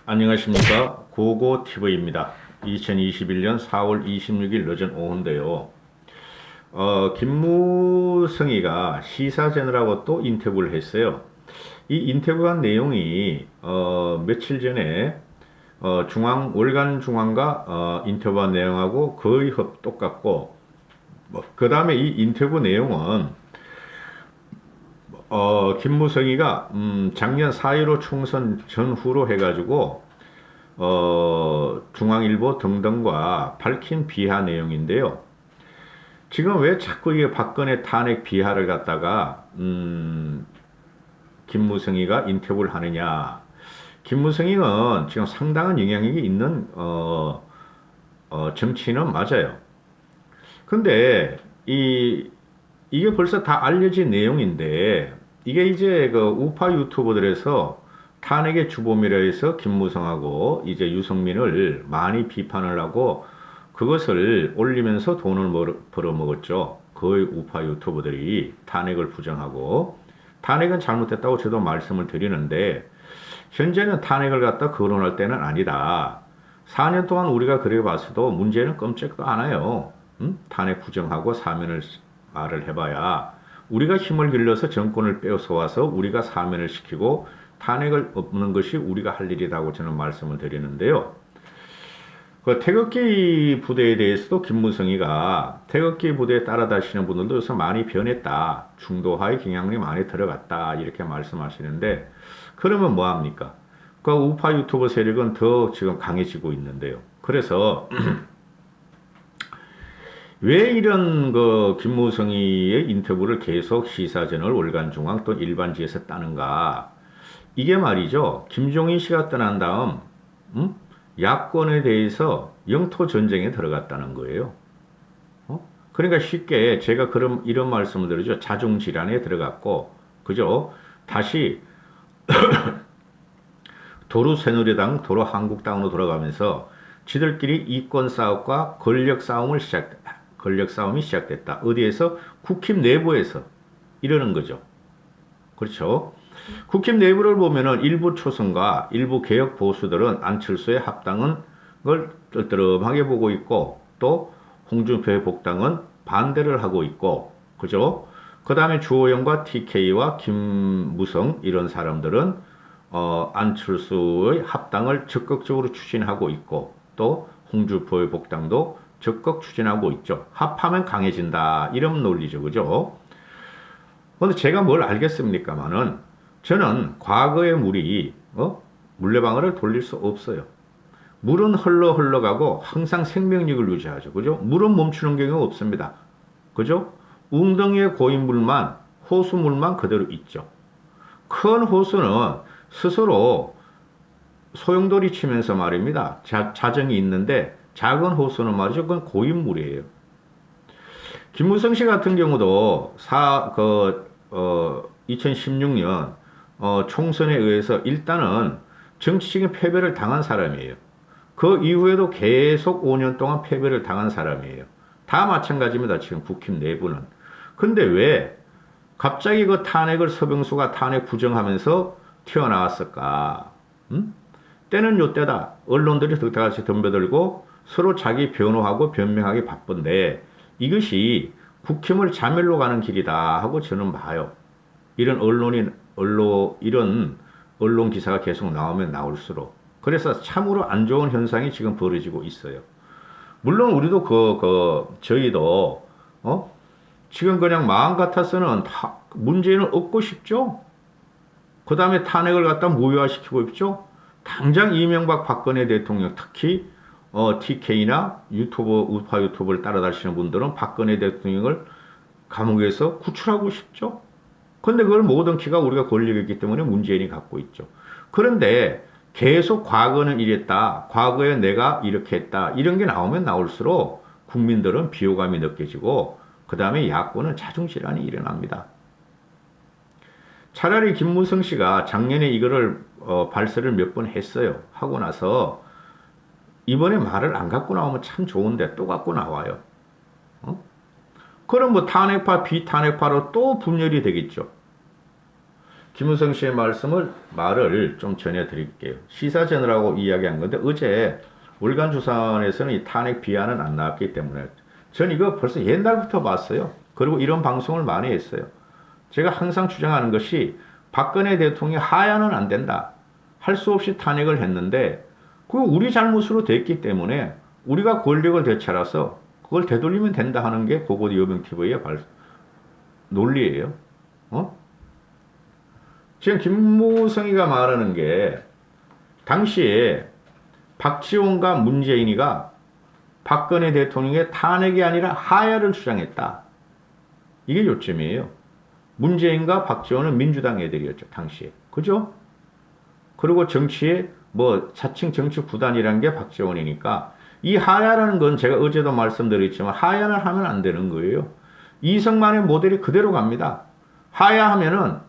안녕하십니까. 고고TV입니다. 2021년 4월 26일 늦은 오후인데요. 김무성이가 시사제너라고 또 인터뷰를 했어요. 이 인터뷰한 내용이 며칠 전에 월간 중앙과 인터뷰한 내용하고 거의 똑같고, 그 다음에 이 인터뷰 내용은 김무성이가 작년 4.15 총선 전후로 해가지고 중앙일보 등등과 밝힌 비하 내용인데요. 지금 왜 자꾸 이게 박근혜 탄핵 비하를 갖다가 김무성이가 인터뷰를 하느냐? 김무성이는 지금 상당한 영향력이 있는 정치인은 맞아요. 근데 이게 벌써 다 알려진 내용인데, 이게 이제 그 우파 유튜버들에서 탄핵의 주범이라 해서 김무성하고 이제 유승민을 많이 비판을 하고 그것을 올리면서 돈을 벌어먹었죠. 거의 우파 유튜버들이 탄핵을 부정하고, 탄핵은 잘못됐다고 저도 말씀을 드리는데, 현재는 탄핵을 갖다 거론할 때는 아니다. 4년 동안 우리가 그래 봤어도 문제는 끔찍도 않아요. 탄핵 부정하고 사면을 말을 해봐야 우리가 힘을 길러서 정권을 빼앗아 와서 우리가 사면을 시키고 탄핵을 없는 것이 우리가 할 일이라고 저는 말씀을 드리는데요. 그 태극기 부대에 대해서도 김무성이가 태극기 부대에 따라다니시는 분들도 요새 많이 변했다. 중도화의 경향이 많이 들어갔다. 이렇게 말씀하시는데, 그러면 뭐합니까? 그 우파 유튜버 세력은 더 지금 강해지고 있는데요. 그래서 왜 이런 그 김무성이의 인터뷰를 계속 시사저널, 월간중앙 또 일반지에서 따는가? 이게 말이죠. 김종인 씨가 떠난 다음 야권에 대해서 영토 전쟁에 들어갔다는 거예요. 그러니까 쉽게 제가 그럼 이런 말씀을 드리죠. 자중 질환에 들어갔고, 그죠? 다시 도로 새누리당, 도로 한국당으로 돌아가면서 지들끼리 이권 싸움과 권력 싸움이 시작됐다. 어디에서? 국힘 내부에서 이러는 거죠. 그렇죠? 국힘 내부를 보면은 일부 초선과 일부 개혁 보수들은 안철수의 합당은 걸 떨떠름하게 보고 있고, 또 홍준표의 복당은 반대를 하고 있고, 그죠? 그 다음에 주호영과 TK와 김무성 이런 사람들은 안철수의 합당을 적극적으로 추진하고 있고, 또 홍준표의 복당도 적극 추진하고 있죠. 합하면 강해진다. 이런 논리죠. 그죠? 근데 제가 뭘 알겠습니까만은, 저는 과거의 물이 물레방아를 돌릴 수 없어요. 물은 흘러가고 항상 생명력을 유지하죠. 그죠? 물은 멈추는 경우가 없습니다. 그죠? 웅덩이에 고인 물만, 호수물만 그대로 있죠. 큰 호수는 스스로 소용돌이 치면서 말입니다. 자정이 있는데, 작은 호수는 말이죠. 그건 고인 물이에요. 김무성 씨 같은 경우도 2016년 총선에 의해서 일단은 정치적인 패배를 당한 사람이에요. 그 이후에도 계속 5년 동안 패배를 당한 사람이에요. 다 마찬가지입니다. 지금 국힘 내부는. 근데 왜 갑자기 그 탄핵을 서병수가 탄핵 부정하면서 튀어나왔을까? 때는 요때다. 언론들이 득달같이 덤벼들고 서로 자기 변호하고 변명하기 바쁜데, 이것이 국힘을 자멸로 가는 길이다 하고 저는 봐요. 이런 이런 언론 기사가 계속 나오면 나올수록. 그래서 참으로 안 좋은 현상이 지금 벌어지고 있어요. 물론 우리도 저희도, 지금 그냥 마음 같아서는 문재인을 얻고 싶죠? 그 다음에 탄핵을 갖다 무효화시키고 있죠? 당장 이명박 박근혜 대통령, 특히 TK나 우파 유튜버를 따라다니시는 분들은 박근혜 대통령을 감옥에서 구출하고 싶죠? 근데 그걸 모든 키가 우리가 권력이 있기 때문에 문재인이 갖고 있죠. 그런데 계속 과거는 이랬다, 과거에 내가 이렇게 했다, 이런 게 나오면 나올수록 국민들은 비호감이 느껴지고, 그 다음에 야권은 자중질환이 일어납니다. 차라리 김무성 씨가 작년에 이거를 발설을 몇 번 했어요. 하고 나서 이번에 말을 안 갖고 나오면 참 좋은데 또 갖고 나와요. 그럼 뭐 탄핵파, 비탄핵파로 또 분열이 되겠죠. 김무성 씨의 말을 좀 전해드릴게요. 시사전이라고 이야기한 건데 어제 월간 주산에서는 이 탄핵 비하는 안 나왔기 때문에 전 이거 벌써 옛날부터 봤어요. 그리고 이런 방송을 많이 했어요. 제가 항상 주장하는 것이 박근혜 대통령이 하야는 안 된다. 할 수 없이 탄핵을 했는데 그거 우리 잘못으로 됐기 때문에 우리가 권력을 되찾아서 그걸 되돌리면 된다 하는 게 고고디 여병TV의 논리예요. 지금 김무성이가 말하는 게 당시에 박지원과 문재인이가 박근혜 대통령의 탄핵이 아니라 하야를 주장했다. 이게 요점이에요. 문재인과 박지원은 민주당 애들이었죠. 당시에. 그죠? 그리고 정치에 자칭 정치 구단이라는 게 박지원이니까 이 하야라는 건 제가 어제도 말씀드렸지만 하야를 하면 안 되는 거예요. 이승만의 모델이 그대로 갑니다. 하야하면은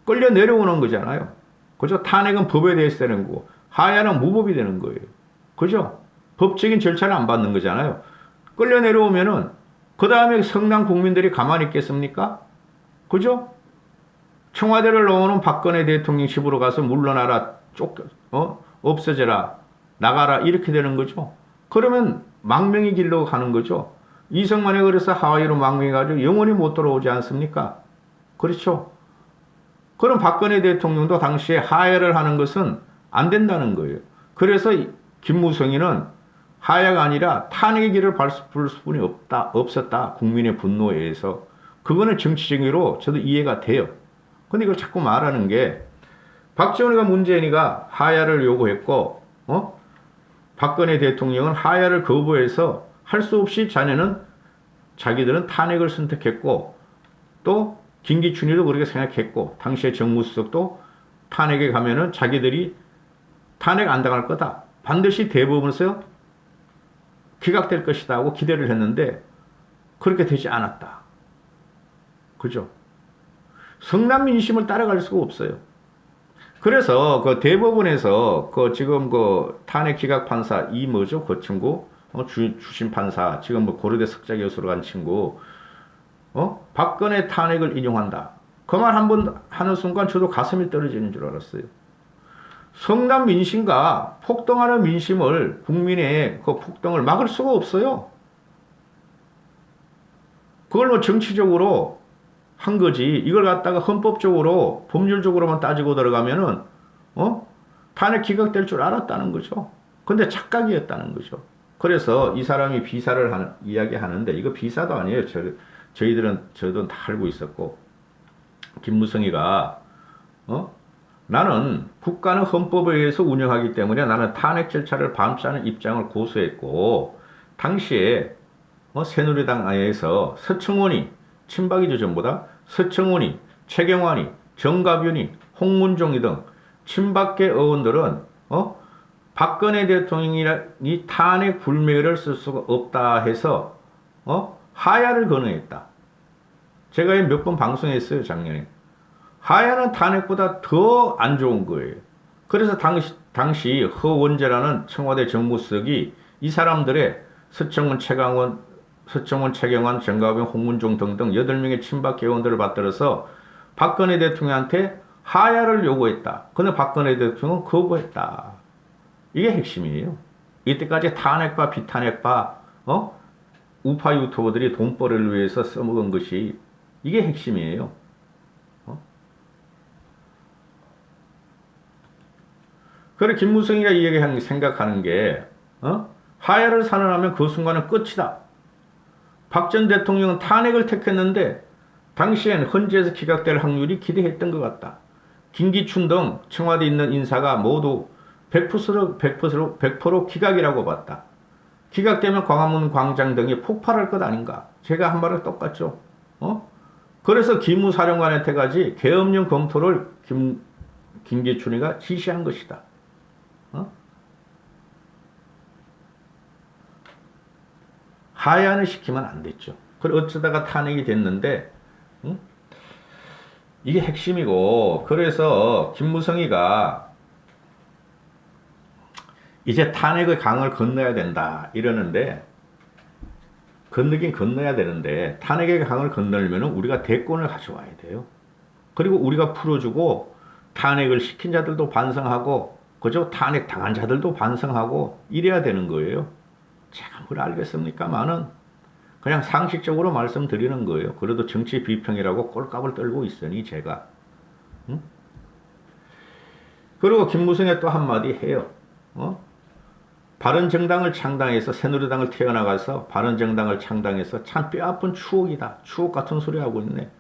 끌려 내려오는 거잖아요. 그죠? 탄핵은 법에 대해서 되는 거고 하야는 무법이 되는 거예요. 그죠? 법적인 절차를 안 받는 거잖아요. 끌려 내려오면은 그 다음에 성남 국민들이 가만히 있겠습니까? 그죠? 청와대를 나오는 박근혜 대통령 집으로 가서 물러나라, 없어져라, 나가라 이렇게 되는 거죠. 그러면 망명의 길로 가는 거죠. 이승만이 그래서 하와이로 망명해가지고 영원히 못 돌아오지 않습니까? 그렇죠. 그럼 박근혜 대통령도 당시에 하야를 하는 것은 안 된다는 거예요. 그래서 김무성이는 하야가 아니라 탄핵의 길을 밟을 수뿐이 없었다. 국민의 분노에 의해서. 그거는 정치적으로 저도 이해가 돼요. 근데 이걸 자꾸 말하는 게 박지원이가 문재인이가 하야를 요구했고, 박근혜 대통령은 하야를 거부해서 할 수 없이 자기들은 탄핵을 선택했고, 또 김기춘이도 그렇게 생각했고, 당시에 정무수석도 탄핵에 가면은 자기들이 탄핵 안 당할 거다. 반드시 대법원에서 기각될 것이다 하고 기대를 했는데 그렇게 되지 않았다. 그죠? 성남 민심을 따라갈 수가 없어요. 그래서 그 대법원에서 지금 탄핵 기각 판사 그 친구 주심 판사 지금 고려대 석좌 교수로 간 친구 박근혜 탄핵을 인용한다. 그 말 한 번 하는 순간 저도 가슴이 떨어지는 줄 알았어요. 성남 민심과 폭동하는 민심을 국민의 그 폭동을 막을 수가 없어요. 그걸 정치적으로 한 거지. 이걸 갖다가 헌법적으로 법률적으로만 따지고 들어가면은 탄핵 기각될 줄 알았다는 거죠. 근데 착각이었다는 거죠. 그래서 이 사람이 비사를 이야기하는데 이거 비사도 아니에요. 저도 다 알고 있었고 김무성이가 나는 국가는 헌법에 의해서 운영하기 때문에 나는 탄핵 절차를 밟자는 입장을 고수했고 당시에 새누리당 안에서 서청원이 친박이죠 전보다 서청원이 최경환이 정가변이 홍문종이 등 친박계 의원들은 박근혜 대통령이 탄핵 불매를 쓸 수가 없다 해서 하야를 건의했다. 제가 몇 번 방송했어요 작년에. 하야는 탄핵보다 더 안 좋은 거예요. 그래서 당시 허원재라는 청와대 정무수석이 이 사람들의 서청원, 최경환, 정가변, 홍문종 등등 8명의 친박 의원들을 받들어서 박근혜 대통령한테 하야를 요구했다. 그런데 박근혜 대통령은 거부했다. 이게 핵심이에요. 이때까지 탄핵과 비탄핵과 우파 유튜버들이 돈벌이를 위해서 써먹은 것이 이게 핵심이에요. 그래 김무성이가 생각하는 게 하야를 선언하면 그 순간은 끝이다. 박 전 대통령은 탄핵을 택했는데 당시엔 헌재에서 기각될 확률이 기대했던 것 같다. 김기춘 등 청와대에 있는 인사가 모두 100% 기각이라고 봤다. 기각되면 광화문 광장 등이 폭발할 것 아닌가. 제가 한 말은 똑같죠. 그래서 기무사령관한테까지 계엄령 검토를 김기춘이가 지시한 것이다. 하야는 시키면 안 됐죠. 그래 어쩌다가 탄핵이 됐는데 이게 핵심이고 그래서 김무성이가 이제 탄핵의 강을 건너야 된다 이러는데 건너긴 건너야 되는데 탄핵의 강을 건너려면 우리가 대권을 가져와야 돼요. 그리고 우리가 풀어주고 탄핵을 시킨 자들도 반성하고 그저 탄핵 당한 자들도 반성하고 이래야 되는 거예요. 제가 뭘 알겠습니까만은 그냥 상식적으로 말씀드리는 거예요. 그래도 정치 비평이라고 꼴값을 떨고 있으니 제가. 응? 그리고 김무성이 또 한마디 해요. 바른정당을 창당해서 새누리당을 태어나가서 바른정당을 창당해서 참 뼈아픈 추억이다. 추억 같은 소리 하고 있네.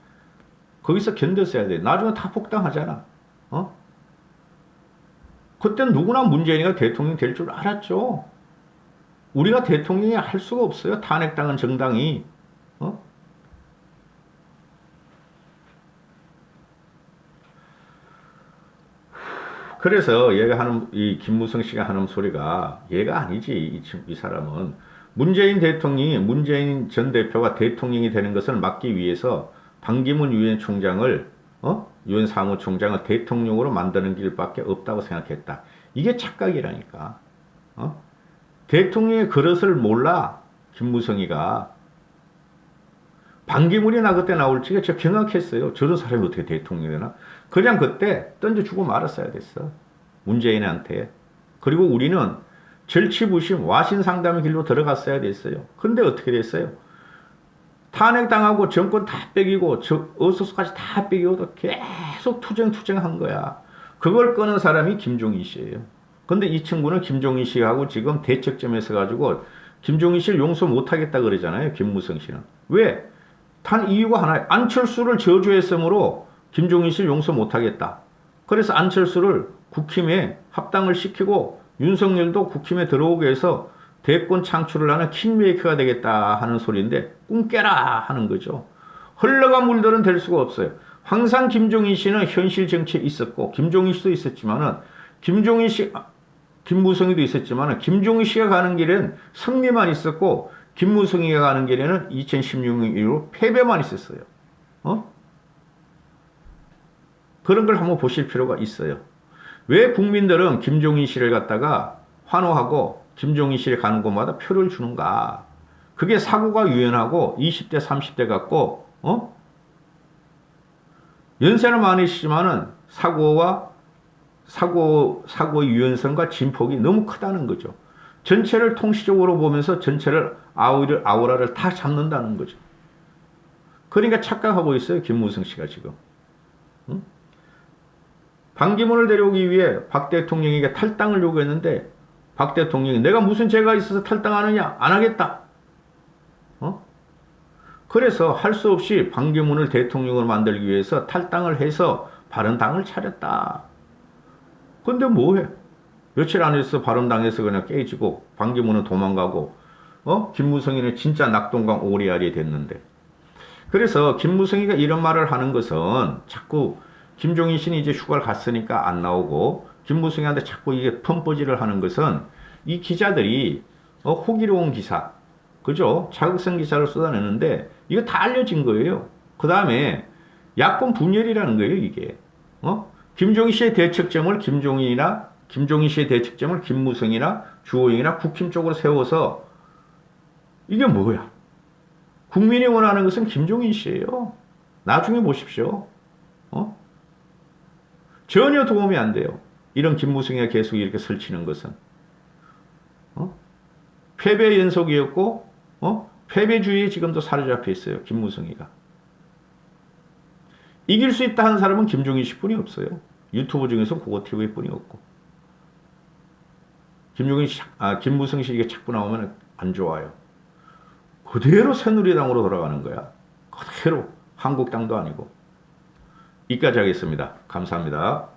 거기서 견뎠어야 돼. 나중에 다 복당하잖아. 그땐 누구나 문재인이가 대통령 될 줄 알았죠. 우리가 대통령이 할 수가 없어요. 탄핵당한 정당이. 그래서 얘가 하는, 이 김무성 씨가 하는 소리가 얘가 아니지. 이 사람은. 문재인 대통령이, 문재인 전 대표가 대통령이 되는 것을 막기 위해서 반기문 유엔 총장을, 유엔 사무총장을 대통령으로 만드는 길밖에 없다고 생각했다. 이게 착각이라니까. 대통령의 그릇을 몰라. 김무성이가. 반기문이 나 그때 나올 적에 저 경악했어요. 저런 사람이 어떻게 대통령이 되나? 그냥 그때 던져주고 말았어야 됐어. 문재인한테. 그리고 우리는 절치부심 와신상담의 길로 들어갔어야 됐어요. 근데 어떻게 됐어요? 탄핵당하고 정권 다 뺏기고 어소스까지 다 뺏기고도 계속 투쟁한 거야. 그걸 끄는 사람이 김종인 씨예요. 근데 이 친구는 김종인 씨하고 지금 대척점에 서가지고 김종인 씨를 용서 못하겠다 그러잖아요. 김무성 씨는. 왜? 단 이유가 하나예요. 안철수를 저주했으므로 김종인 씨를 용서 못하겠다. 그래서 안철수를 국힘에 합당을 시키고 윤석열도 국힘에 들어오게 해서 대권 창출을 하는 킹메이커가 되겠다 하는 소리인데 꿈 깨라 하는 거죠. 흘러간 물들은 될 수가 없어요. 항상 김종인 씨는 현실 정치에 있었고 김종인 씨도 있었지만은 김종인 씨, 김무성이도 있었지만은 김종인 씨가 가는 길엔 승리만 있었고 김무성이가 가는 길에는 2016년 이후로 패배만 있었어요. 그런 걸 한번 보실 필요가 있어요. 왜 국민들은 김종인 씨를 갖다가 환호하고 김종인 씨를 가는 곳마다 표를 주는가? 그게 사고가 유연하고 20대, 30대 같고, 연세는 많으시지만은 사고의 유연성과 진폭이 너무 크다는 거죠. 전체를 통시적으로 보면서 전체를 아우라를 다 잡는다는 거죠. 그러니까 착각하고 있어요. 김무성 씨가 지금. 반기문을 데려오기 위해 박 대통령에게 탈당을 요구했는데 박 대통령이 내가 무슨 죄가 있어서 탈당하느냐? 안 하겠다. 그래서 할 수 없이 반기문을 대통령으로 만들기 위해서 탈당을 해서 바른당을 차렸다. 근데 뭐해? 며칠 안에서 바른당에서 그냥 깨지고 반기문은 도망가고 김무성이는 진짜 낙동강 오리알이 됐는데. 그래서 김무성이가 이런 말을 하는 것은 자꾸 김종인 씨는 이제 휴가를 갔으니까 안 나오고 김무성이한테 자꾸 이게 펌퍼질을 하는 것은 이 기자들이 호기로운 기사, 그죠? 자극성 기사를 쏟아내는데 이거 다 알려진 거예요. 그 다음에 야권 분열이라는 거예요, 이게. 김종인 씨의 대척점을 김종인 씨의 대척점을 김무성이나 주호영이나 국힘 쪽으로 세워서 이게 뭐야? 국민이 원하는 것은 김종인 씨예요. 나중에 보십시오. 전혀 도움이 안 돼요. 이런 김무성이가 계속 이렇게 설치는 것은. 패배 연속이었고, 패배주의에 지금도 사로잡혀 있어요. 김무성이가. 이길 수 있다 하는 사람은 김종인 씨 뿐이 없어요. 유튜브 중에서 고고TV 뿐이 없고. 김무성 씨 이게 자꾸 나오면 안 좋아요. 그대로 새누리당으로 돌아가는 거야. 그대로 한국당도 아니고. 이까지 하겠습니다. 감사합니다.